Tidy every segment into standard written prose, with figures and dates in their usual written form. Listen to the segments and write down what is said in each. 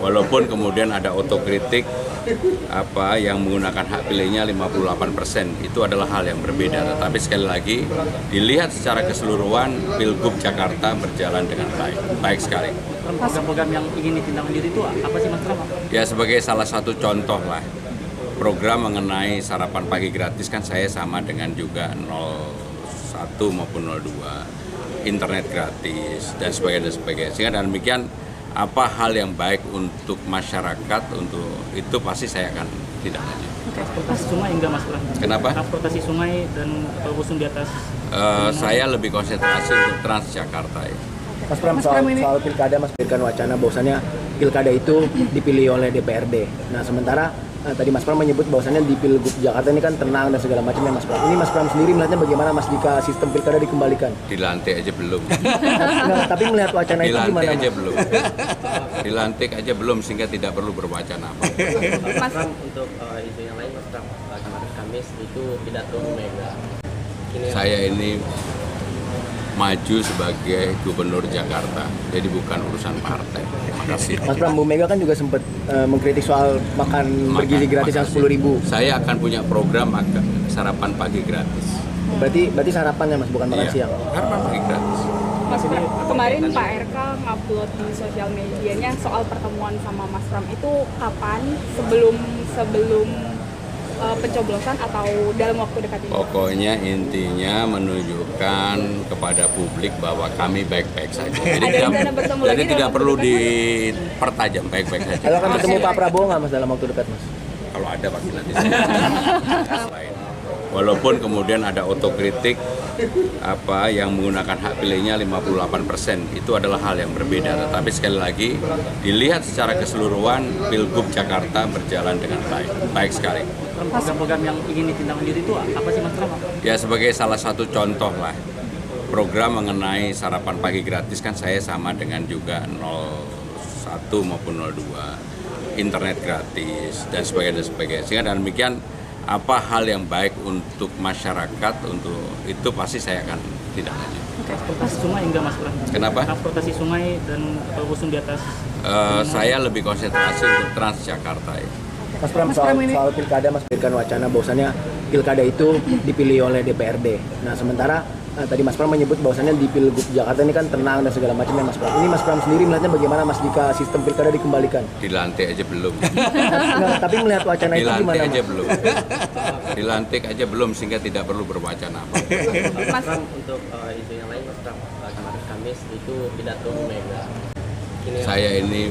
Walaupun kemudian ada otokritik yang menggunakan hak pilihnya 58%, itu adalah hal yang berbeda. Tetapi sekali lagi dilihat secara keseluruhan Pilgub Jakarta berjalan dengan baik sekali. Program-program yang ingin ditindaklanjuti itu apa sih Mas Pram? Ya sebagai salah satu contoh lah, program mengenai sarapan pagi gratis kan saya sama dengan juga 01 maupun 02, internet gratis dan sebagainya. Sehingga dengan demikian apa hal yang baik untuk masyarakat, untuk itu pasti saya akan tidak lanjut. Transportasi sungai enggak Mas Pram? Kenapa? Transportasi sungai dan rusun di atas. Saya lebih konsentrasi untuk Transjakarta ya. Mas Pram, soal pilkada, Mas berikan wacana bahwasannya pilkada itu dipilih oleh DPRD. Nah sementara tadi Mas Pram menyebut bahwasannya di Pilgub Jakarta ini kan tenang dan segala macamnya Mas Pram. Ini Mas Pram sendiri melihatnya bagaimana Mas jika sistem pilkada dikembalikan? Dilantik aja belum. Nah, tapi melihat wacana itu gimana Dilantik aja Mas? belum. Dilantik aja belum sehingga tidak perlu berwacana apa. Mas Pram, untuk isu yang lain Mas Pram, kemarin Kamis itu pidato Bu Mega. Saya ini maju sebagai gubernur Jakarta, jadi bukan urusan partai. Terima kasih. Mas Pram, Bu Mega kan juga sempat mengkritik soal makan bergizi gratis yang 10.000. Saya akan punya program sarapan pagi gratis. Berarti sarapannya Mas, bukan makan siang. Sarapan pagi gratis. Mas Pram, kemarin Pak RK ngupload di sosial medianya soal pertemuan sama Mas Pram itu kapan? Sebelum pencoblosan atau dalam waktu dekat ini? Pokoknya intinya menunjukkan kepada publik bahwa kami baik-baik saja. Jadi tidak perlu dipertajam, baik-baik saja. Kalau akan bertemu Pak Prabowo nggak Mas dalam waktu dekat Mas? Kalau ada pasti nanti saya. Walaupun kemudian ada otokritik yang menggunakan hak pilihnya 58%, itu adalah hal yang berbeda. Tetapi sekali lagi dilihat secara keseluruhan Pilgub Jakarta berjalan dengan baik sekali. Program-program yang ingin ditindaklanjuti itu apa sih Mas Pram? Ya sebagai salah satu contoh lah, program mengenai sarapan pagi gratis kan saya sama dengan juga 01 maupun 02, internet gratis dan sebagainya. Sehingga dengan demikian apa hal yang baik untuk masyarakat, untuk itu pasti saya akan tidak lanjut. Transportasi sungai enggak Mas Pram? Kenapa? Transportasi sungai dan rusun di atas. Saya lebih konsentrasi untuk Transjakarta ya. Mas Pram, soal pilkada, Mas berikan wacana bahwasannya pilkada itu dipilih oleh DPRD. Nah sementara tadi Mas Pram menyebut bahwasannya di Pilgub Jakarta ini kan tenang dan segala macamnya Mas Pram. Ini Mas Pram sendiri melihatnya bagaimana Mas jika sistem pilkada dikembalikan? Dilantik aja belum. Nah, tapi melihat wacana itu gimana Dilantik aja Mas? belum. Dilantik aja belum sehingga tidak perlu berwacana apa. Mas Pram, untuk isu yang lain Mas Pram, kemarin Kamis itu pidato Bu Mega. Saya ini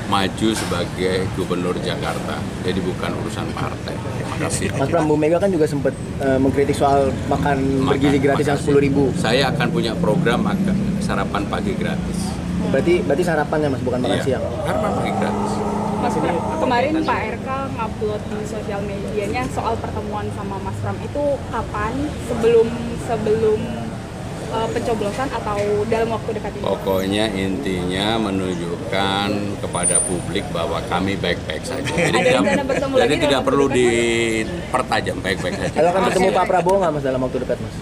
maju sebagai gubernur Jakarta, jadi bukan urusan partai. Terima kasih. Mas Pram, Bu Mega kan juga sempat mengkritik soal makan bergizi gratis yang 10.000. Saya akan punya program sarapan pagi gratis. Berarti sarapannya Mas, bukan makan siang. Sarapan pagi gratis. Mas Pram, kemarin Pak RK ngupload di sosial medianya soal pertemuan sama Mas Pram itu kapan? Sebelum pencoblosan atau dalam waktu dekat ini? Pokoknya intinya menunjukkan kepada publik bahwa kami baik-baik saja. Jadi tidak perlu dipertajam, baikbaik saja. Kalau akan bertemu Pak Prabowo nggak Mas dalam waktu dekat Mas?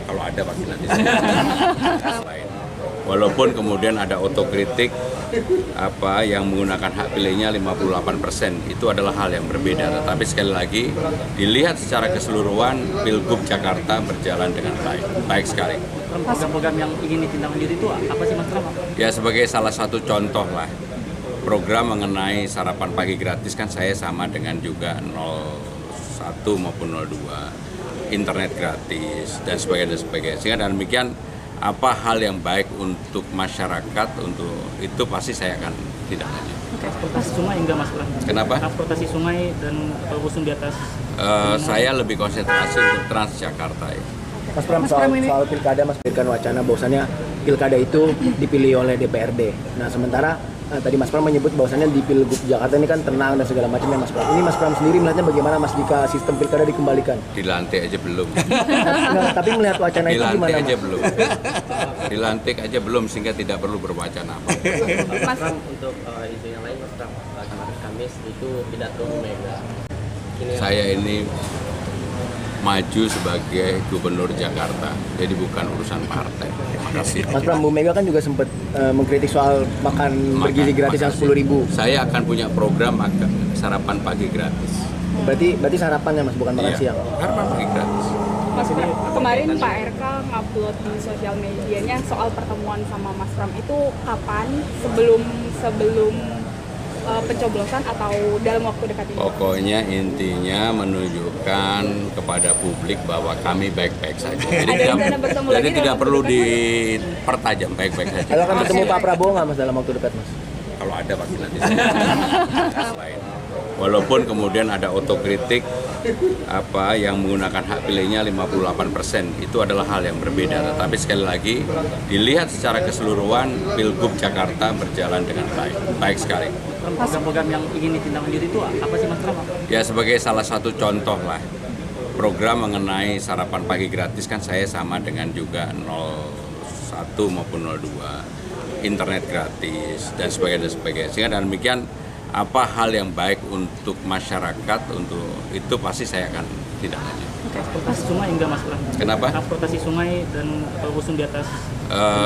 Kalau ada pasti nanti saya. Walaupun kemudian ada otokritik yang menggunakan hak pilihnya 58%, itu adalah hal yang berbeda. Tetapi sekali lagi dilihat secara keseluruhan Pilgub Jakarta berjalan dengan baik sekali. Program-program yang ingin ditindaklanjuti itu apa sih Mas Pram? Ya sebagai salah satu contoh lah, program mengenai sarapan pagi gratis kan saya sama dengan juga 01 maupun 02, internet gratis dan sebagainya. Sehingga dengan demikian apa hal yang baik untuk masyarakat, untuk itu pasti saya akan tidak lanjut. Transportasi sungai enggak Mas Pram? Kenapa? Transportasi sungai dan rusun di atas. Saya lebih konsentrasi untuk Transjakarta ya. Mas Pram, soal pilkada, Mas berikan wacana bahwasannya pilkada itu dipilih oleh DPRD. Nah sementara tadi Mas Pram menyebut bahwasannya di Pilgub Jakarta ini kan tenang dan segala macamnya Mas Pram. Ini Mas Pram sendiri melihatnya bagaimana Mas jika sistem pilkada dikembalikan? Dilantik aja belum. Nah, tapi melihat wacana itu gimana Dilantik aja Mas? belum. Dilantik aja belum sehingga tidak perlu berwacana apa. Mas Pram, untuk isu yang lain Mas Pram, kemarin Kamis itu pidato Bu Mega. Saya ini maju sebagai gubernur Jakarta. Jadi bukan urusan partai. Terima kasih. Mas Pram, Bu Mega kan juga sempat mengkritik soal makan bergizi gratis yang 10.000. Saya akan punya program sarapan pagi gratis. Berarti sarapannya Mas, bukan makan siang. Sarapan pagi gratis. Mas Pram, kemarin Pak RK ngupload di sosial medianya soal pertemuan sama Mas Pram itu kapan? Sebelum pencoblosan atau dalam waktu dekat ini? Pokoknya intinya menunjukkan kepada publik bahwa kami baik-baik saja. Jadi Ada rencana bertemu lagi tidak dalam perlu waktu dekat, dipertajam, baik-baik saja. Kalau akan bertemu Pak Prabowo nggak Mas dalam waktu dekat Mas? Kalau ada pasti nanti saya. Walaupun kemudian ada otokritik yang menggunakan hak pilihnya 58%, itu adalah hal yang berbeda. Tetapi sekali lagi dilihat secara keseluruhan Pilgub Jakarta berjalan dengan baik sekali. Program-program yang ingin ditindaklanjuti itu apa sih Mas Pram? Ya sebagai salah satu contoh lah, program mengenai sarapan pagi gratis kan saya sama dengan juga 01 maupun 02, internet gratis dan sebagainya. Sehingga dengan demikian apa hal yang baik untuk masyarakat, untuk itu pasti saya akan tidak lanjut. Transportasi sungai enggak Mas Pram? Kenapa? Transportasi sungai dan kapal kosong di atas.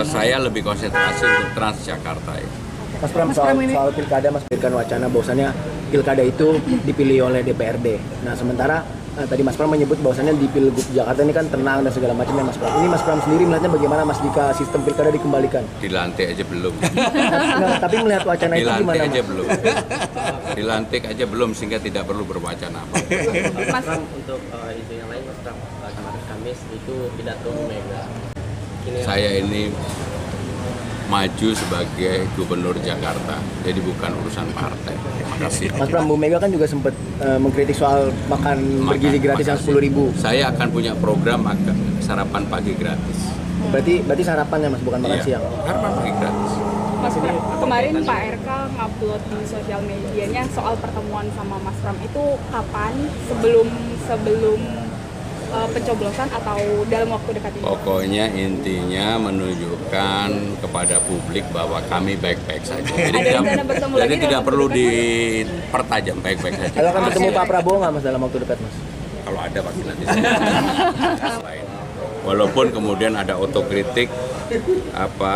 Saya lebih konsentrasi untuk Transjakarta ya. Mas Pram, soal pilkada Mas berikan wacana bahwasannya pilkada itu dipilih oleh DPRD. Nah sementara tadi Mas Pram menyebut bahwasannya di Pilgub Jakarta ini kan tenang dan segala macamnya Mas Pram. Ini Mas Pram sendiri melihatnya bagaimana Mas jika sistem pilkada dikembalikan? Dilantik aja belum. Nah, tapi melihat wacana itu Dilantik gimana aja Mas? belum. Dilantik aja belum sehingga tidak perlu berwacana apa. Mas Pram, untuk isu yang lain Mas Pram, kemarin Kamis itu pidato Bu Mega. Saya ini maju sebagai gubernur Jakarta, jadi bukan urusan partai. Terima kasih. Mas Pram, Bu Mega kan juga sempat mengkritik soal makan bergizi gratis yang 10.000. Saya akan punya program sarapan pagi gratis. Berarti sarapannya Mas, bukan makan Iya, siang. sarapan pagi gratis. Mas Pram, kemarin Pak RK ngupload di sosial medianya soal pertemuan sama Mas Pram itu kapan? Sebelum pencoblosan atau dalam waktu dekat ini? Pokoknya intinya menunjukkan kepada publik bahwa kami baik-baik saja. Jadi Ada rencana bertemu lagi tidak dalam perlu waktu dekat, dipertajam, baik-baik saja. Kalau akan bertemu Pak Prabowo nggak Mas dalam waktu dekat Mas? Kalau ada pasti nanti saya. Walaupun kemudian ada otokritik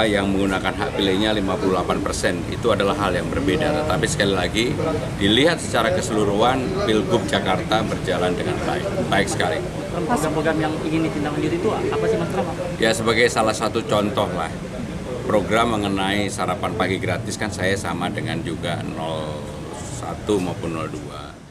yang menggunakan hak pilihnya 58%, itu adalah hal yang berbeda. Tetapi sekali lagi dilihat secara keseluruhan Pilgub Jakarta berjalan dengan baik sekali. Program-program yang ingin ditindaklanjuti itu apa sih Mas Pram? Ya sebagai salah satu contoh lah, program mengenai sarapan pagi gratis kan saya sama dengan juga 01 maupun 02.